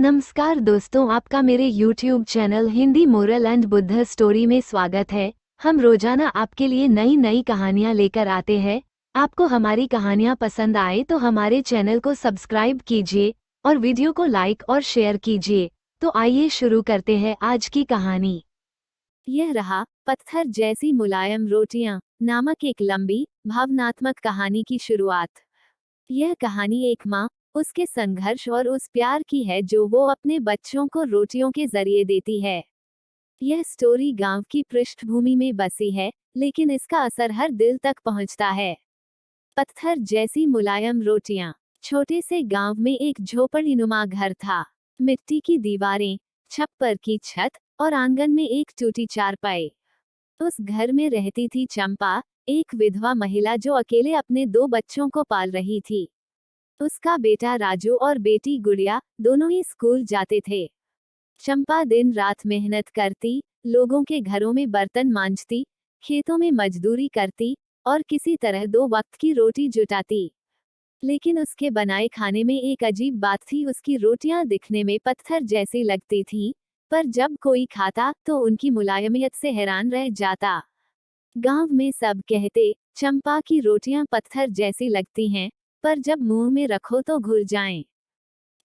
नमस्कार दोस्तों, आपका मेरे YouTube channel Hindi moral and Buddha story में स्वागत है। हम रोजाना आपके लिए नई नई कहानियाँ लेकर आते हैं। आपको हमारी कहानियाँ पसंद आए तो हमारे चैनल को सब्सक्राइब कीजिए और वीडियो को लाइक और शेयर कीजिए। तो आइए शुरू करते हैं आज की कहानी। यह रहा पत्थर जैसी मुलायम रोटियां नामक एक लंबी भावनात्मक कहानी की शुरुआत। यह कहानी एक माँ, उसके संघर्ष और उस प्यार की है जो वो अपने बच्चों को रोटियों के जरिए देती है। यह स्टोरी गांव की पृष्ठभूमि में बसी है, लेकिन इसका असर हर दिल तक पहुंचता है। पत्थर जैसी मुलायम रोटियां। छोटे से गांव में एक झोपड़ीनुमा घर था। मिट्टी की दीवारें, छप्पर की छत और आंगन में एक टूटी चारपाई। उस घर में रहती थी चंपा, एक विधवा महिला जो अकेले अपने 2 बच्चों को पाल रही थी। उसका बेटा राजू और बेटी गुड़िया दोनों ही स्कूल जाते थे। चंपा दिन रात मेहनत करती, लोगों के घरों में बर्तन मांजती, खेतों में मजदूरी करती और किसी तरह 2 वक्त की रोटी जुटाती। लेकिन उसके बनाए खाने में एक अजीब बात थी। उसकी रोटियां दिखने में पत्थर जैसी लगती थीं, पर जब कोई खाता तो उनकी मुलायमियत से हैरान रह जाता। गांव में सब कहते, चंपा की रोटियां पत्थर जैसी लगती हैं, पर जब मुंह में रखो तो घुल जाएं।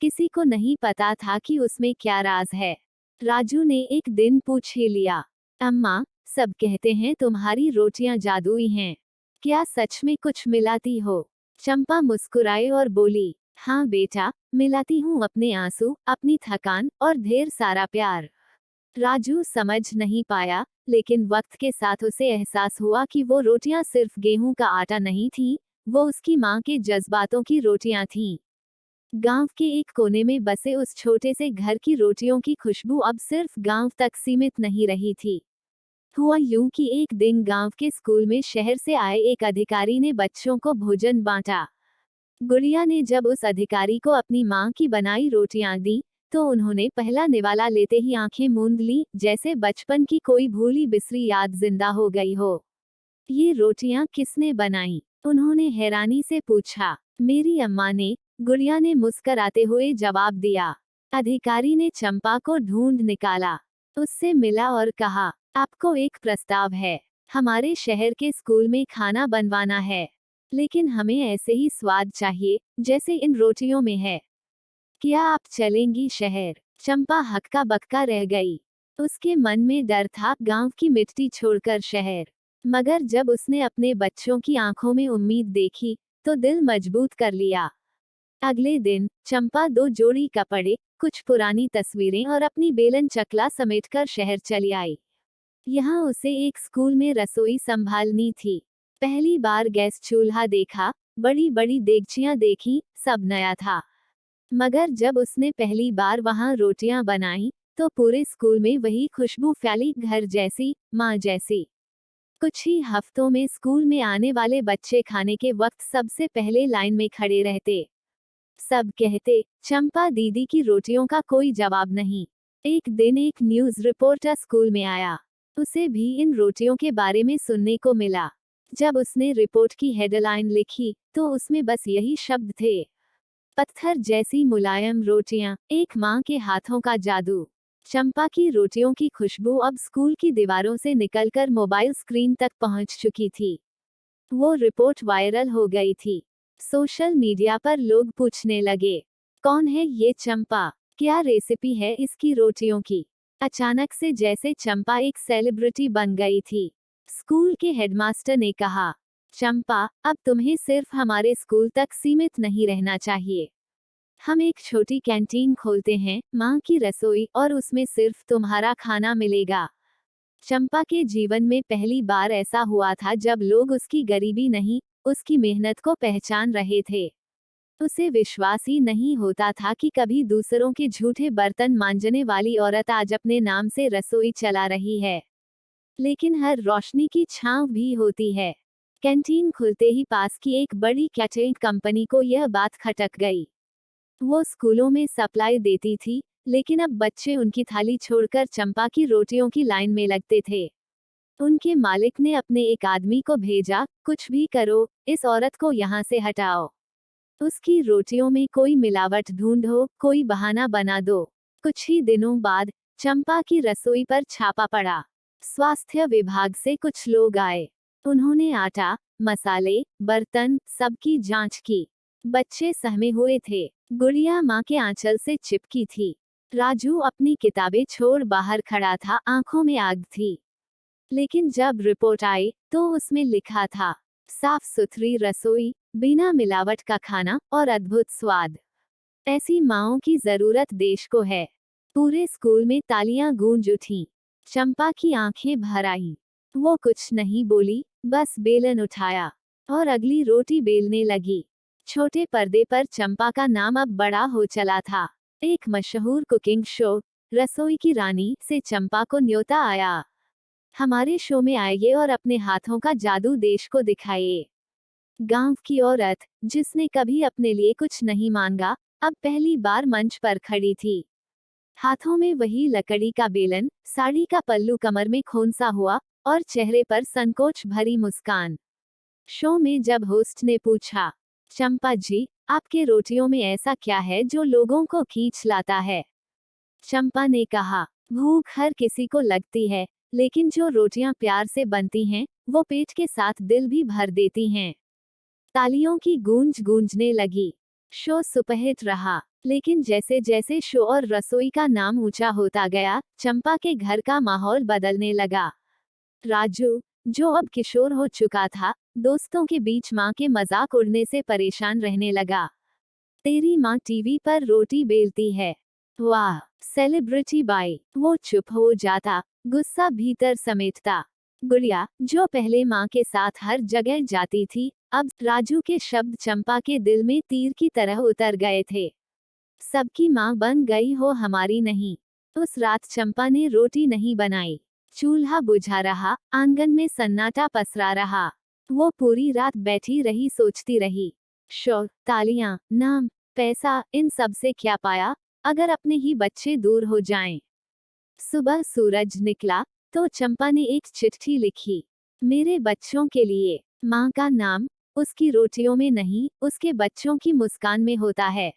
किसी को नहीं पता था कि उसमें क्या राज है। राजू ने एक दिन पूछ ही लिया, अम्मा, सब कहते हैं तुम्हारी रोटियां जादुई हैं, क्या सच में कुछ मिलाती हो? चंपा मुस्कुराई और बोली, हाँ बेटा, मिलाती हूँ अपने आंसू, अपनी थकान और ढेर सारा प्यार। राजू समझ नहीं पाया, लेकिन वक्त के साथ उसे एहसास हुआ कि वो रोटियां सिर्फ गेहूं का आटा नहीं थीं, वो उसकी माँ के जज्बातों की रोटियां थीं। गांव के एक कोने में बसे उस छोटे से घर की रोटियों की खुशबू अब सिर्फ गांव तक सीमित नहीं रही थी। हुआ यूं कि एक दिन गांव के स्कूल में शहर से आए एक अधिकारी ने बच्चों को भोजन बांटा। गुड़िया ने जब उस अधिकारी को अपनी माँ की बनाई रोटियां दी, तो उन्होंने पहला निवाला लेते ही आंखें मूंद ली, जैसे बचपन की कोई भूली बिसरी याद जिंदा हो गई हो। ये रोटियां किसने बनाई? उन्होंने हैरानी से पूछा। मेरी अम्मा ने, गुड़िया ने मुस्कराते हुए जवाब दिया। अधिकारी ने चंपा को ढूंढ निकाला, उससे मिला और कहा, आपको एक प्रस्ताव है। हमारे शहर के स्कूल में खाना बनवाना है, लेकिन हमें ऐसे ही स्वाद चाहिए जैसे इन रोटियों में है। क्या आप चलेंगी शहर? चंपा हक्का बक्का रह गई। उसके मन में डर था, गांव की मिट्टी छोड़कर शहर। मगर जब उसने अपने बच्चों की आंखों में उम्मीद देखी, तो दिल मजबूत कर लिया। अगले दिन चंपा 2 जोड़ी कपड़े, कुछ पुरानी तस्वीरें और अपनी बेलन चकला समेटकर शहर चली आई। यहाँ उसे एक स्कूल में रसोई संभालनी थी। पहली बार गैस चूल्हा देखा, बड़ी बड़ी देगचियां देखी, सब नया था। मगर जब उसने पहली बार वहां रोटियां बनाई, तो पूरे स्कूल में वही खुशबू फैली, घर जैसी, माँ जैसी। कुछ ही हफ्तों में स्कूल में आने वाले बच्चे खाने के वक्त सबसे पहले लाइन में खड़े रहते। सब कहते, चंपा दीदी की रोटियों का कोई जवाब नहीं। एक दिन एक न्यूज रिपोर्टर स्कूल में आया। उसे भी इन रोटियों के बारे में सुनने को मिला। जब उसने रिपोर्ट की हेडलाइन लिखी, तो उसमें बस यही शब्द थे, पत्थर जैसी मुलायम रोटियां, एक माँ के हाथों का जादू। चंपा की रोटियों की खुशबू अब स्कूल की दीवारों से निकलकर मोबाइल स्क्रीन तक पहुंच चुकी थी। वो रिपोर्ट वायरल हो गई थी। सोशल मीडिया पर लोग पूछने लगे, कौन है ये चंपा? क्या रेसिपी है इसकी रोटियों की? अचानक से जैसे चंपा एक सेलिब्रिटी बन गई थी। स्कूल के हेडमास्टर ने कहा, चंपा, अब तुम्हें सिर्फ हमारे स्कूल तक सीमित नहीं रहना चाहिए। हम एक छोटी कैंटीन खोलते हैं, माँ की रसोई, और उसमें सिर्फ तुम्हारा खाना मिलेगा। चंपा के जीवन में पहली बार ऐसा हुआ था जब लोग उसकी गरीबी नहीं, उसकी मेहनत को पहचान रहे थे। उसे विश्वास ही नहीं होता था कि कभी दूसरों के झूठे बर्तन मांजने वाली औरत आज अपने नाम से रसोई चला रही है। लेकिन हर रोशनी की छांव भी होती है। कैंटीन खुलते ही पास की एक बड़ी कैटरिंग कंपनी को यह बात खटक गई। वो स्कूलों में सप्लाई देती थी, लेकिन अब बच्चे उनकी थाली छोड़कर चंपा की रोटियों की लाइन में लगते थे। उनके मालिक ने अपने एक आदमी को भेजा, कुछ भी करो, इस औरत को यहाँ से हटाओ। उसकी रोटियों में कोई मिलावट ढूंढो, कोई बहाना बना दो। कुछ ही दिनों बाद चंपा की रसोई पर छापा पड़ा। स्वास्थ्य विभाग से कुछ लोग आए। उन्होंने आटा, मसाले, बर्तन सबकी जांच की। बच्चे सहमे हुए थे। गुड़िया माँ के आंचल से चिपकी थी। राजू अपनी किताबें छोड़ बाहर खड़ा था, आंखों में आग थी। लेकिन जब रिपोर्ट आई तो उसमें लिखा था, साफ सुथरी रसोई, बिना मिलावट का खाना और अद्भुत स्वाद। ऐसी माँओं की जरूरत देश को है। पूरे स्कूल में तालियां गूंज उठीं। चंपा की आंखें भर आईं। वो कुछ नहीं बोली, बस बेलन उठाया और अगली रोटी बेलने लगी। छोटे पर्दे पर चंपा का नाम अब बड़ा हो चला था। एक मशहूर कुकिंग शो, रसोई की रानी से चंपा को न्योता आया। हमारे शो में आइए और अपने हाथों का जादू देश को दिखाइए। गांव की औरत, जिसने कभी अपने लिए कुछ नहीं मांगा, अब पहली बार मंच पर खड़ी थी। हाथों में वही लकड़ी का बेलन, साड़ी का पल्लू कमर में खोंसा हुआ और चेहरे पर संकोच भरी मुस्कान। शो में जब होस्ट ने पूछा, चंपा जी, आपके रोटियों में ऐसा क्या है जो लोगों को खींच लाता है? चंपा ने कहा, भूख हर किसी को लगती है, लेकिन जो रोटियां प्यार से बनती हैं, वो पेट के साथ दिल भी भर देती हैं। तालियों की गूंज गूंजने लगी। शो सुपरहिट रहा, लेकिन जैसे जैसे शो और रसोई का नाम ऊंचा होता गया, चंपा के घर का माहौल बदलने लगा। राजू, जो अब किशोर हो चुका था, दोस्तों के बीच माँ के मजाक उड़ने से परेशान रहने लगा। तेरी माँ टीवी पर रोटी बेलती है। वाह, सेलिब्रिटी बाई। वो चुप हो जाता, गुस्सा भीतर समेटता। गुड़िया, जो पहले माँ के साथ हर जगह जाती थी, अब राजू के शब्द चंपा के दिल में तीर की तरह उतर गए थे। सबकी माँ बन गई हो, हमारी नहीं। उस रात चंपा ने रोटी नहीं बनाई। चूल्हा बुझा रहा, आंगन में सन्नाटा पसरा रहा। वो पूरी रात बैठी रही, सोचती रही। शो, तालियां, नाम, पैसा, इन सब से क्या पाया, अगर अपने ही बच्चे दूर हो जाएं। सुबह सूरज निकला तो चंपा ने एक चिट्ठी लिखी। मेरे बच्चों के लिए। माँ का नाम उसकी रोटियों में नहीं, उसके बच्चों की मुस्कान में होता है।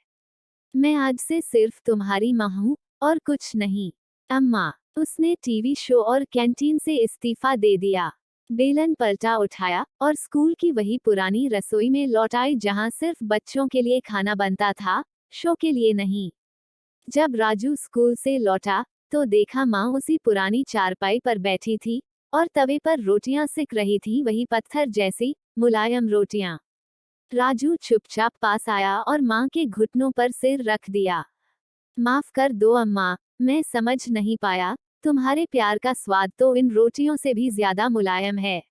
मैं आज से सिर्फ तुम्हारी माँ हूँ और कुछ नहीं। अम्मा। उसने टीवी शो और कैंटीन से इस्तीफा दे दिया। बेलन पलटा उठाया और स्कूल की वही पुरानी रसोई में लौट आई, जहाँ सिर्फ बच्चों के लिए खाना बनता था, शो के लिए नहीं। जब राजू स्कूल से लौटा तो देखा माँ उसी पुरानी चारपाई पर बैठी थी और तवे पर रोटियां सिक रही थी, वही पत्थर जैसी मुलायम रोटियां। राजू चुपचाप पास आया और माँ के घुटनों पर सिर रख दिया। माफ कर दो अम्मा, मैं समझ नहीं पाया, तुम्हारे प्यार का स्वाद तो इन रोटियों से भी ज्यादा मुलायम है।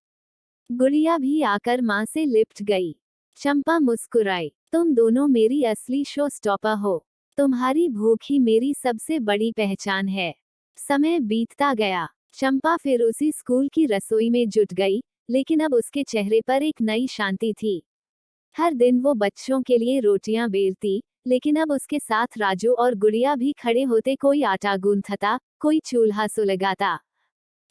गुड़िया भी आकर माँ से लिपट गई। चंपा मुस्कुराई, तुम दोनों मेरी असली शो स्टॉपर हो। तुम्हारी भूख ही मेरी सबसे बड़ी पहचान है। समय बीतता गया। चंपा फिर उसी स्कूल की रसोई में जुट गई, लेकिन अब उसके चेहरे पर एक नई शांति थी। हर दिन वो बच्चों के लिए रोटियां बेलती, लेकिन अब उसके साथ राजू और गुड़िया भी खड़े होते, कोई आटा गूंथता, कोई चूल्हा सुलगाता।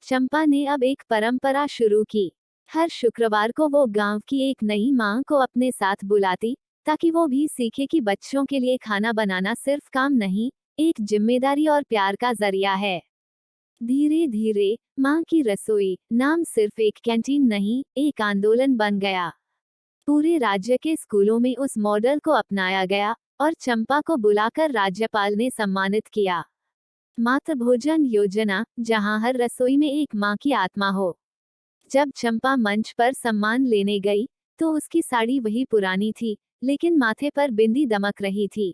चंपा ने अब एक परंपरा शुरू की। हर शुक्रवार को वो गांव की एक नई माँ को अपने साथ बुलाती, ताकि वो भी सीखे कि बच्चों के लिए खाना बनाना सिर्फ काम नहीं, एक जिम्मेदारी और प्यार का जरिया है। धीरे धीरे माँ की रसोई नाम सिर्फ एक कैंटीन नहीं, एक आंदोलन बन गया। पूरे राज्य के स्कूलों में उस मॉडल को अपनाया गया और चंपा को बुलाकर राज्यपाल ने सम्मानित किया। मातृ भोजन योजना, जहां हर रसोई में एक माँ की आत्मा हो। जब चंपा मंच पर सम्मान लेने गई तो उसकी साड़ी वही पुरानी थी, लेकिन माथे पर बिंदी दमक रही थी।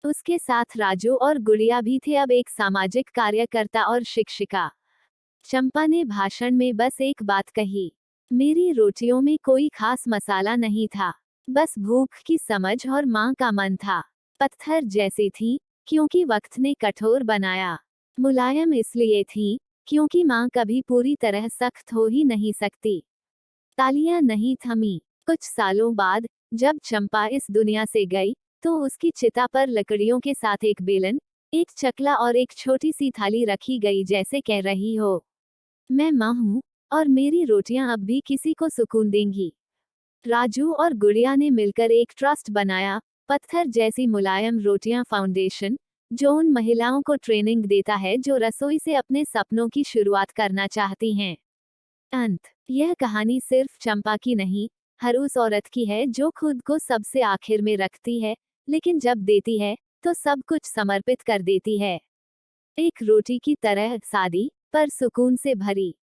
उसके साथ राजू और गुड़िया भी थे, अब एक सामाजिक कार्यकर्ता और शिक्षिका। चंपा ने भाषण में बस एक बात कही, मेरी रोटियों में कोई खास मसाला नहीं था, बस भूख की समझ और माँ का मन था। पत्थर जैसी थी, क्योंकि वक्त ने कठोर बनाया। मुलायम इसलिए थी, क्योंकि माँ कभी पूरी तरह सख्त हो ही नहीं सकती। तालियां नहीं थमी। कुछ सालों बाद जब चंपा इस दुनिया से गई तो उसकी चिता पर लकड़ियों के साथ एक बेलन, एक चकला और एक छोटी सी थाली रखी गई, जैसे कह रही हो, मैं माँ हूँ और मेरी रोटियां अब भी किसी को सुकून देंगी। राजू और गुड़िया ने मिलकर एक ट्रस्ट बनाया, पत्थर जैसी मुलायम रोटियां फाउंडेशन, जो उन महिलाओं को ट्रेनिंग देता है जो रसोई से अपने सपनों की शुरुआत करना चाहती हैं। अंत। यह कहानी सिर्फ चंपा की नहीं, हर उस औरत की है जो खुद को सबसे आखिर में रखती है, लेकिन जब देती है तो सब कुछ समर्पित कर देती है। एक रोटी की तरह सादी, पर सुकून से भरी।